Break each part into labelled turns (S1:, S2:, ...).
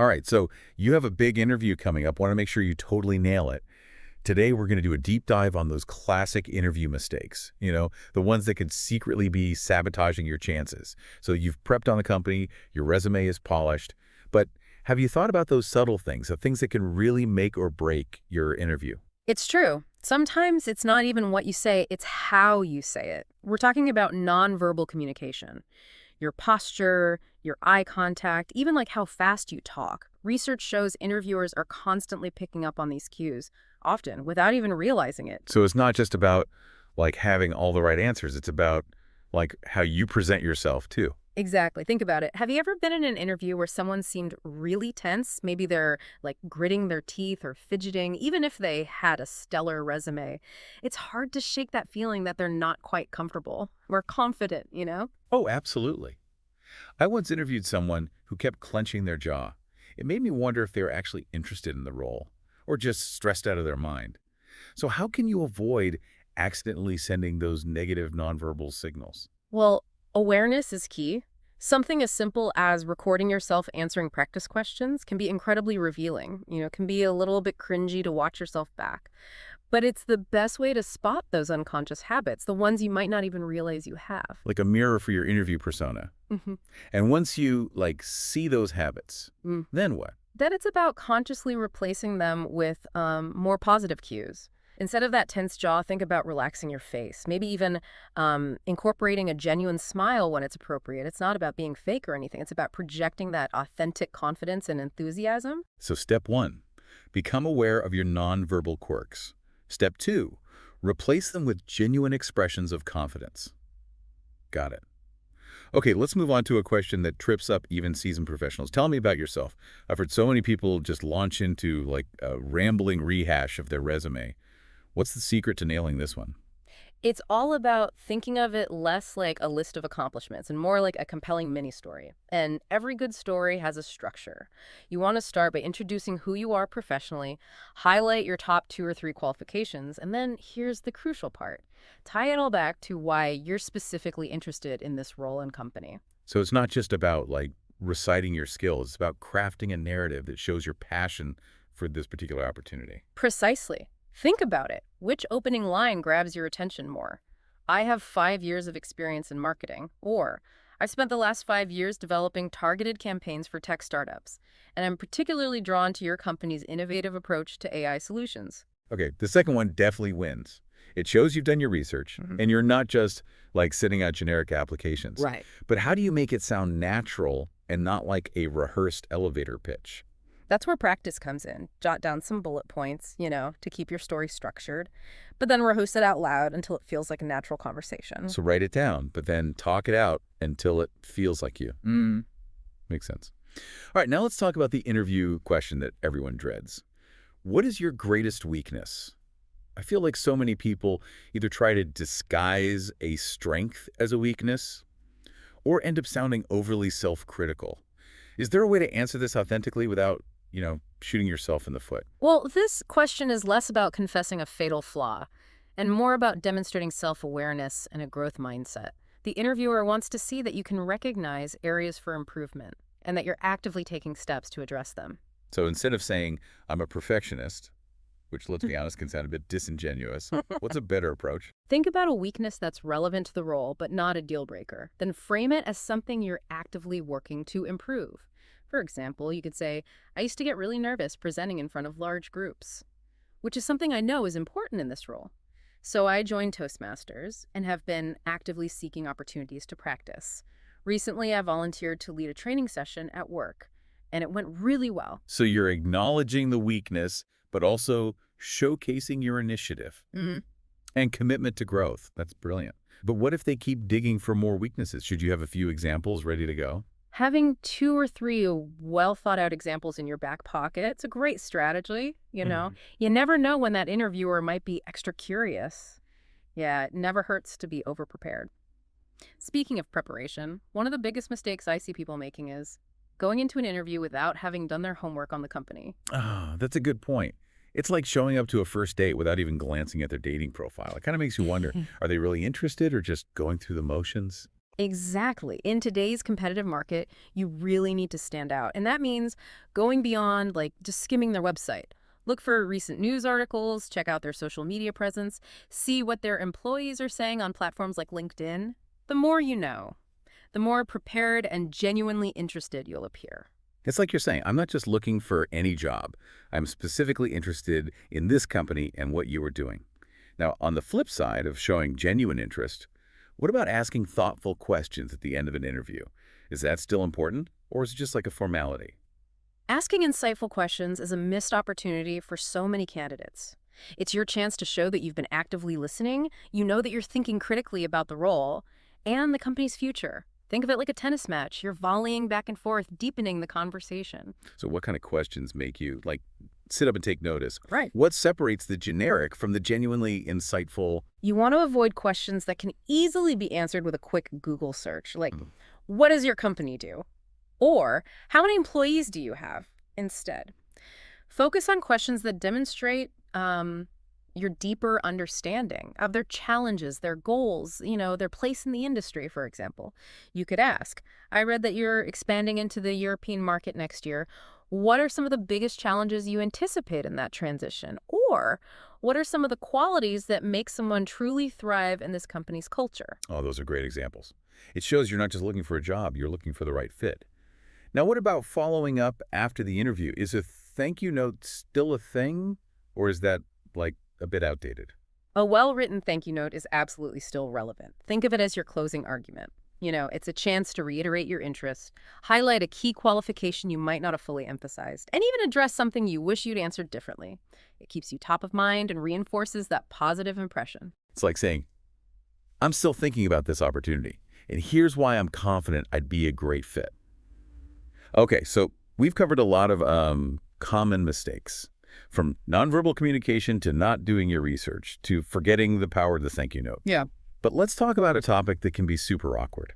S1: All right, so you have a big interview coming up. Want to make sure you totally nail it. Today, we're going to do a deep dive on those classic interview mistakes, the ones that could secretly be sabotaging your chances. So you've prepped on the company, your resume is polished, but have you thought about those subtle things, the things that can really make or break your interview?
S2: It's true. Sometimes it's not even what you say, it's how you say it. We're talking about nonverbal communication. Your posture, your eye contact, even like how fast you talk. Research shows interviewers are constantly picking up on these cues, often without even realizing it.
S1: So it's not just about like having all the right answers, it's about like how you present yourself too.
S2: Exactly. Think about it. Have you ever been in an interview where someone seemed really tense? Maybe they're like gritting their teeth or fidgeting, even if they had a stellar resume. It's hard to shake that feeling that they're not quite comfortable or confident.
S1: Oh, absolutely. I once interviewed someone who kept clenching their jaw. It made me wonder if they were actually interested in the role or just stressed out of their mind. So how can you avoid accidentally sending those negative nonverbal signals?
S2: Well, awareness is key. Something as simple as recording yourself answering practice questions can be incredibly revealing. It can be a little bit cringy to watch yourself back. But it's the best way to spot those unconscious habits, the ones you might not even realize you have.
S1: Like a mirror for your interview persona.
S2: hmm
S1: And once you like see those habits, then what?
S2: Then it's about consciously replacing them with more positive cues. Instead of that tense jaw, think about relaxing your face. Maybe even incorporating a genuine smile when it's appropriate. It's not about being fake or anything. It's about projecting that authentic confidence and enthusiasm.
S1: So step one, become aware of your nonverbal quirks. Step two, replace them with genuine expressions of confidence. Got it. Okay, let's move on to a question that trips up even seasoned professionals. Tell me about yourself. I've heard so many people just launch into like a rambling rehash of their resume. What's the secret to nailing this one?
S2: It's all about thinking of it less like a list of accomplishments and more like a compelling mini story. And every good story has a structure. You want to start by introducing who you are professionally, highlight your top two or three qualifications, and then here's the crucial part. Tie it all back to why you're specifically interested in this role and company.
S1: So it's not just about like reciting your skills. It's about crafting a narrative that shows your passion for this particular opportunity.
S2: Precisely. Think about it. Which opening line grabs your attention more? I have 5 years of experience in marketing. Or, I've spent the last 5 years developing targeted campaigns for tech startups, and I'm particularly drawn to your company's innovative approach to AI solutions.
S1: Okay, the second one definitely wins. It shows you've done your research and you're not just like sitting out generic applications.
S2: Right.
S1: But how do you make it sound natural and not like a rehearsed elevator pitch?
S2: That's where practice comes in. Jot down some bullet points, to keep your story structured, but then rehearse it out loud until it feels like a natural conversation.
S1: So write it down, but then talk it out until it feels like you. Makes sense. All right, now let's talk about the interview question that everyone dreads. What is your greatest weakness? I feel like so many people either try to disguise a strength as a weakness or end up sounding overly self-critical. Is there a way to answer this authentically without, shooting yourself in the foot?
S2: Well, this question is less about confessing a fatal flaw and more about demonstrating self-awareness and a growth mindset. The interviewer wants to see that you can recognize areas for improvement and that you're actively taking steps to address them.
S1: So instead of saying, I'm a perfectionist, which let's be honest can sound a bit disingenuous, what's a better approach?
S2: Think about a weakness that's relevant to the role but not a deal breaker. Then frame it as something you're actively working to improve. For example, you could say, I used to get really nervous presenting in front of large groups, which is something I know is important in this role. So I joined Toastmasters and have been actively seeking opportunities to practice. Recently, I volunteered to lead a training session at work, and it went really well.
S1: So you're acknowledging the weakness, but also showcasing your initiative and commitment to growth. That's brilliant. But what if they keep digging for more weaknesses? Should you have a few examples ready to go?
S2: Having two or three well-thought-out examples in your back pocket, it's a great strategy. You never know when that interviewer might be extra curious. Yeah, it never hurts to be overprepared. Speaking of preparation, one of the biggest mistakes I see people making is going into an interview without having done their homework on the company.
S1: Ah, that's a good point. It's like showing up to a first date without even glancing at their dating profile. It kind of makes you wonder, are they really interested or just going through the motions?
S2: Exactly. In today's competitive market, you really need to stand out. And that means going beyond like just skimming their website. Look for recent news articles, check out their social media presence, see what their employees are saying on platforms like LinkedIn. The more you know, the more prepared and genuinely interested you'll appear.
S1: It's like you're saying, I'm not just looking for any job. I'm specifically interested in this company and what you are doing. Now, on the flip side of showing genuine interest, what about asking thoughtful questions at the end of an interview? Is that still important, or is it just like a formality?
S2: Asking insightful questions is a missed opportunity for so many candidates. It's your chance to show that you've been actively listening, you know that you're thinking critically about the role and the company's future. Think of it like a tennis match. You're volleying back and forth, deepening the conversation.
S1: So what kind of questions make you, like, sit up and take notice?
S2: Right.
S1: What separates the generic from the genuinely insightful?
S2: You want to avoid questions that can easily be answered with a quick Google search, like,
S1: Mm.
S2: what does your company do? Or, how many employees do you have? Instead, focus on questions that demonstrate your deeper understanding of their challenges, their goals, their place in the industry, for example. You could ask, I read that you're expanding into the European market next year. What are some of the biggest challenges you anticipate in that transition? Or what are some of the qualities that make someone truly thrive in this company's culture?
S1: Oh, those are great examples. It shows you're not just looking for a job, you're looking for the right fit. Now, what about following up after the interview? Is a thank you note still a thing, or is that, like, a bit outdated?
S2: A well-written thank you note is absolutely still relevant. Think of it as your closing argument. It's a chance to reiterate your interest, highlight a key qualification you might not have fully emphasized, and even address something you wish you'd answered differently. It keeps you top of mind and reinforces that positive impression.
S1: It's like saying, I'm still thinking about this opportunity, and here's why I'm confident I'd be a great fit. Okay, so we've covered a lot of common mistakes, from nonverbal communication to not doing your research to forgetting the power of the thank you note.
S2: Yeah.
S1: But let's talk about a topic that can be super awkward.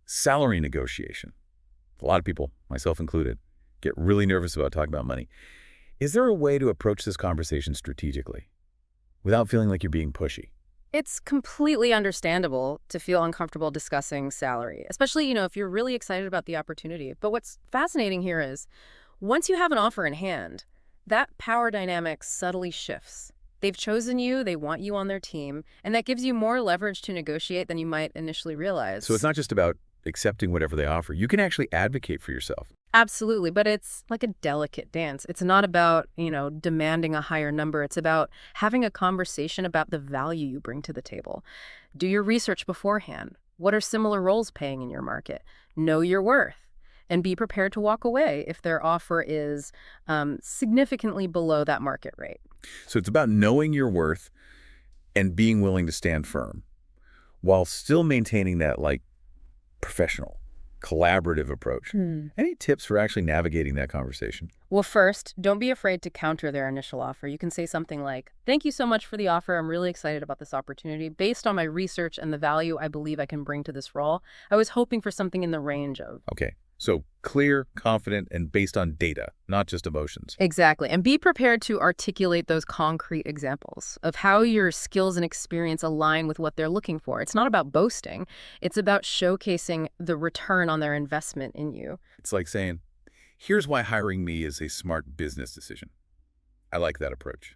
S1: Salary negotiation. A lot of people, myself included, get really nervous about talking about money. Is there a way to approach this conversation strategically without feeling like you're being pushy?
S2: It's completely understandable to feel uncomfortable discussing salary, especially, if you're really excited about the opportunity. But what's fascinating here is once you have an offer in hand, that power dynamic subtly shifts. They've chosen you, they want you on their team, and that gives you more leverage to negotiate than you might initially
S1: So it's
S2: realize.
S1: not just about accepting whatever they offer. You can actually advocate for yourself.
S2: Absolutely, but it's like a delicate dance. It's not about, demanding a higher number. It's about having a conversation about the value you bring to the table. Do your research beforehand. What are similar roles paying in your market? Know your worth. And be prepared to walk away if their offer is significantly below that market rate.
S1: So it's about knowing your worth and being willing to stand firm while still maintaining that, like, professional, collaborative approach. Any tips for actually navigating that conversation?
S2: Well, first, don't be afraid to counter their initial offer. You can say something like, thank you so much for the offer. I'm really excited about this opportunity. Based on my research and the value I believe I can bring to this role, I was hoping for something in the range of.
S1: Okay, so clear, confident, and based on data, not just emotions.
S2: Exactly. And be prepared to articulate those concrete examples of how your skills and experience align with what they're looking for. It's not about boasting. It's about showcasing the return on their investment in you.
S1: It's like saying, here's why hiring me is a smart business decision. I like that approach.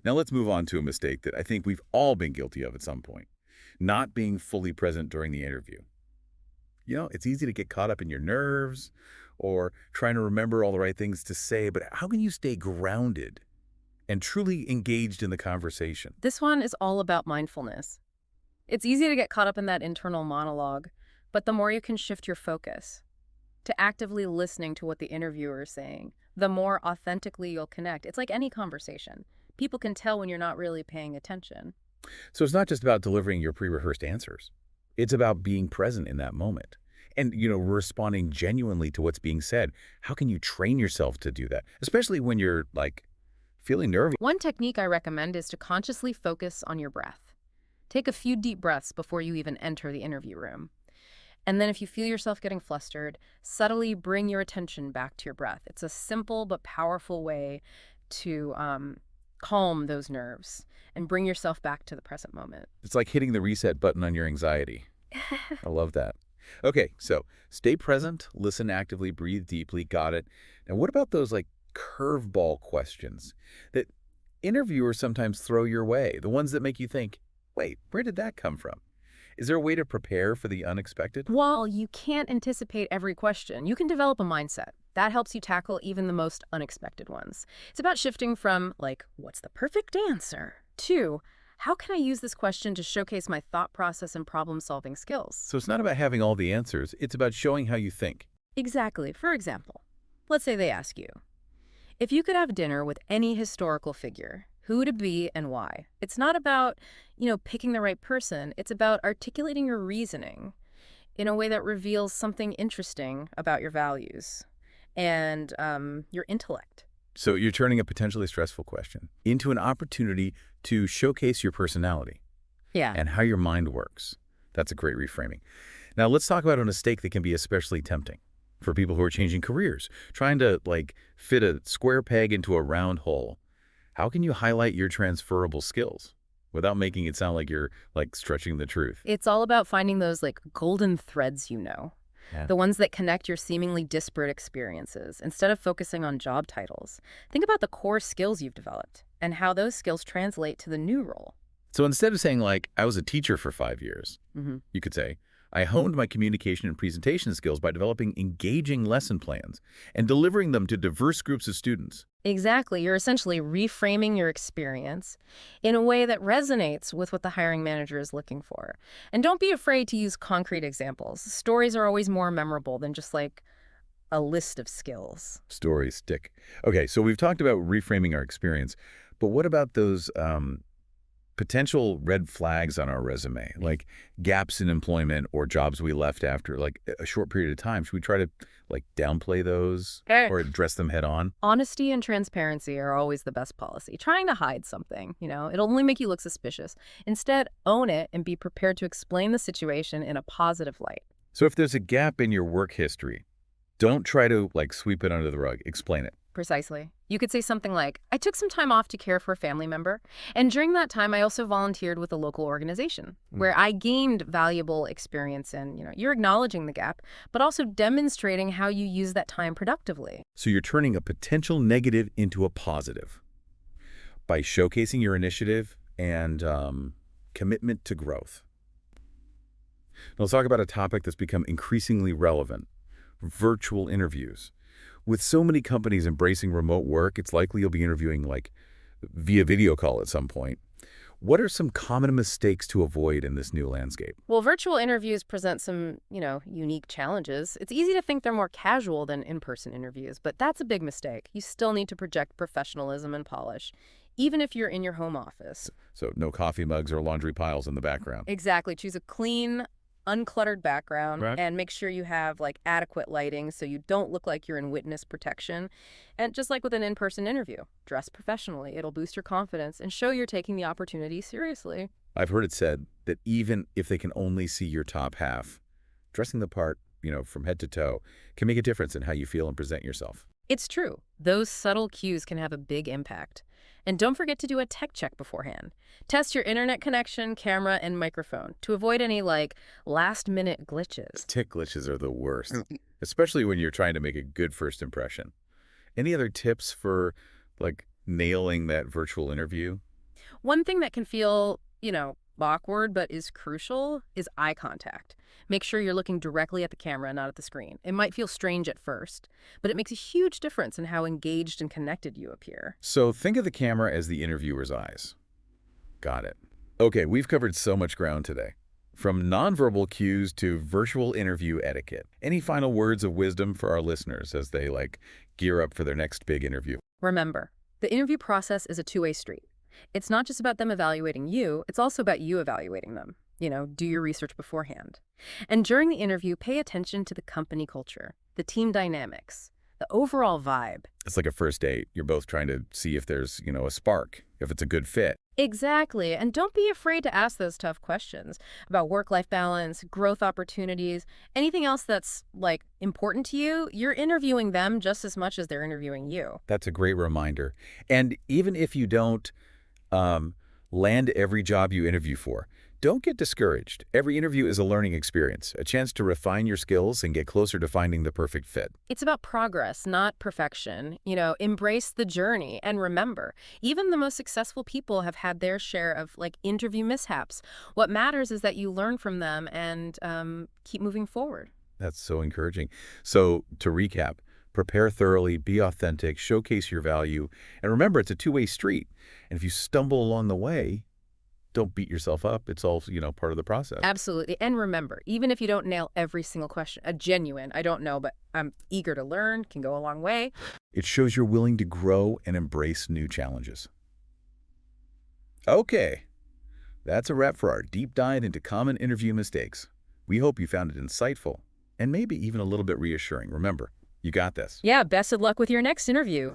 S1: Now let's move on to a mistake that I think we've all been guilty of at some point, not being fully present during the interview. It's easy to get caught up in your nerves or trying to remember all the right things to say, but how can you stay grounded and truly engaged in the conversation?
S2: This one is all about mindfulness. It's easy to get caught up in that internal monologue, but the more you can shift your focus to actively listening to what the interviewer is saying, the more authentically you'll connect. It's like any conversation. People can tell when you're not really paying attention.
S1: So it's not just about delivering your pre-rehearsed answers. It's about being present in that moment and, responding genuinely to what's being said. How can you train yourself to do that, especially when you're, like, feeling nervous?
S2: One technique I recommend is to consciously focus on your breath. Take a few deep breaths before you even enter the interview room. And then if you feel yourself getting flustered, subtly bring your attention back to your breath. It's a simple but powerful way to calm those nerves and bring yourself back to the present moment.
S1: It's like hitting the reset button on your anxiety. I love that. Okay, so stay present, listen actively, breathe deeply. Got it. Now, what about those like curveball questions that interviewers sometimes throw your way? The ones that make you think, wait, where did that come from? Is there a way to prepare for the unexpected?
S2: While you can't anticipate every question, you can develop a mindset. That helps you tackle even the most unexpected ones. It's about shifting from, like, what's the perfect answer, to, how can I use this question to showcase my thought process and problem-solving skills?
S1: So it's not about having all the answers, it's about showing how you think.
S2: Exactly. For example, let's say they ask you, if you could have dinner with any historical figure, who would it be and why? It's not about, picking the right person. It's about articulating your reasoning in a way that reveals something interesting about your values and your intellect.
S1: So you're turning a potentially stressful question into an opportunity to showcase your personality
S2: Yeah.
S1: and how your mind works. That's a great reframing. Now let's talk about a mistake that can be especially tempting for people who are changing careers, trying to like fit a square peg into a round hole. How can you highlight your transferable skills without making it sound like you're like stretching the truth?
S2: It's all about finding those like golden threads,
S1: Yeah.
S2: the ones that connect your seemingly disparate experiences instead of focusing on job titles. Think about the core skills you've developed and how those skills translate to the new role.
S1: So instead of saying like, I was a teacher for 5 years,
S2: Hmm.
S1: you could say, I honed my communication and presentation skills by developing engaging lesson plans and delivering them to diverse groups of students.
S2: Exactly. You're essentially reframing your experience in a way that resonates with what the hiring manager is looking for. And don't be afraid to use concrete examples. Stories are always more memorable than just like a list of skills.
S1: Stories stick. Okay, so we've talked about reframing our experience, but what about those potential red flags on our resume, like gaps in employment or jobs we left after like a short period of time? Should we try to like downplay those
S2: Okay.
S1: or address them head on?
S2: Honesty and transparency are always the best policy. Trying to hide something, it'll only make you look suspicious. Instead, own it and be prepared to explain the situation in a positive light.
S1: So if there's a gap in your work history, don't try to like sweep it under the rug. Explain it.
S2: Precisely. You could say something like, I took some time off to care for a family member, and during that time I also volunteered with a local organization where I gained valuable experience and, you're acknowledging the gap, but also demonstrating how you use that time productively.
S1: So you're turning a potential negative into a positive by showcasing your initiative and commitment to growth. Now let's talk about a topic that's become increasingly relevant, virtual interviews. With so many companies embracing remote work, it's likely you'll be interviewing like via video call at some point. What are some common mistakes to avoid in this new landscape?
S2: Well, virtual interviews present some, unique challenges. It's easy to think they're more casual than in-person interviews, but that's a big mistake. You still need to project professionalism and polish, even if you're in your home office.
S1: So no coffee mugs or laundry piles in the background.
S2: Exactly. Choose a clean, uncluttered background
S1: Right.
S2: and make sure you have like adequate lighting so you don't look like you're in witness protection. And just like with an in-person interview, dress professionally. It'll boost your confidence and show you're taking the opportunity seriously.
S1: I've heard it said that even if they can only see your top half, dressing the part, from head to toe, can make a difference in how you feel and present yourself.
S2: It's true. Those subtle cues can have a big impact. And don't forget to do a tech check beforehand. Test your internet connection, camera, and microphone to avoid any like last-minute glitches.
S1: Tick glitches are the worst, especially when you're trying to make a good first impression. Any other tips for like nailing that virtual interview?
S2: One thing that can feel, awkward but is crucial is eye contact. Make sure you're looking directly at the camera, not at the screen. It might feel strange at first, but it makes a huge difference in how engaged and connected you appear.
S1: So think of the camera as the interviewer's eyes. Got it. Okay, we've covered so much ground today. From nonverbal cues to virtual interview etiquette. Any final words of wisdom for our listeners as they like gear up for their next big interview?
S2: Remember, the interview process is a two-way street. It's not just about them evaluating you, it's also about you evaluating them. Do your research beforehand. And during the interview, pay attention to the company culture, the team dynamics, the overall vibe.
S1: It's like a first date. You're both trying to see if there's, a spark, if it's a good fit.
S2: Exactly. And don't be afraid to ask those tough questions about work-life balance, growth opportunities, anything else that's, like, important to you. You're interviewing them just as much as they're interviewing you.
S1: That's a great reminder. And even if you don't land every job you interview for, Don't get discouraged. Every interview is a learning experience, a chance to refine your skills and get closer to finding the perfect fit.
S2: It's about progress, not perfection. Embrace the journey. And remember, even the most successful people have had their share of interview mishaps. What matters is that you learn from them and keep moving forward.
S1: That's so encouraging. So, to recap, prepare thoroughly, be authentic, showcase your value, and remember it's a two-way street. And if you stumble along the way, don't beat yourself up. It's all, part of the process.
S2: Absolutely. And remember, even if you don't nail every single question, a genuine, I don't know, but I'm eager to learn can go a long way.
S1: It shows you're willing to grow and embrace new challenges. Okay, that's a wrap for our deep dive into common interview mistakes. We hope you found it insightful and maybe even a little bit reassuring. Remember, you got this.
S2: Yeah, best of luck with your next interview.